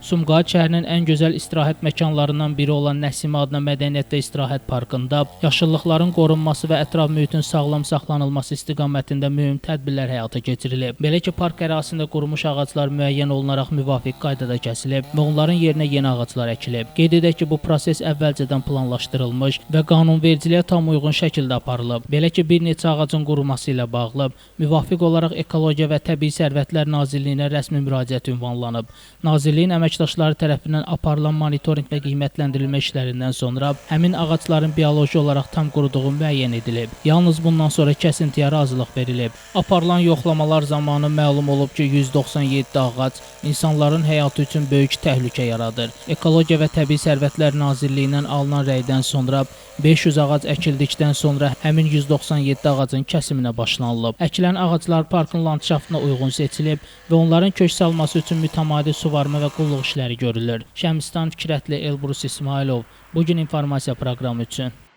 Sumqayıt şəhərinin ən gözəl istirahət məkanlarından biri olan Nəsimə adına mədəniyyət və istirahət parkında yaşıllıqların qorunması və ətraf mühitin sağlam saxlanılması istiqamətində mühüm tədbirlər həyata keçirilib. Belə ki, park ərazisində qurumuş ağaclar müəyyən olunaraq müvafiq qaydada kəsilib və onların yerinə yeni ağaclar əkilib. Qeyd edək ki, bu proses əvvəlcədən planlaşdırılmış və qanunvericiliyə tam uyğun şəkildə aparılıb. Belə ki, bir neçə ağacın quruması ilə bağlı müvafiq olaraq Ekologiya və Təbii Sərvətlər Nazirliyinə rəsmi müraciət ünvanlanıb. Nazirliyin əməkdaşları tərəfindən aparılan monitorinq və qiymətləndirilmə işlərindən sonra həmin ağacların bioloji olaraq tam quruduğu müəyyən edilib. Yalnız bundan sonra kəsintiyə razılıq verilib. Aparılan yoxlamalar zamanı məlum olub ki, 197 ağac insanların həyatı üçün böyük təhlükə yaradır. Ekologiya və Təbii Sərvətlər Nazirliyindən alınan rəydən sonra 500 ağac əkildikdən sonra həmin 197 ağacın kəsiminə başlanılıb. Əkilən ağaclar parkın landşaftına uyğun seçilib və onların kök salması üçün mütəmadi suvarma və qulluq işləri görülür. Şəmstan Fikrətli, Elbrus İsmailov, bugün informasiya proqramı üçün.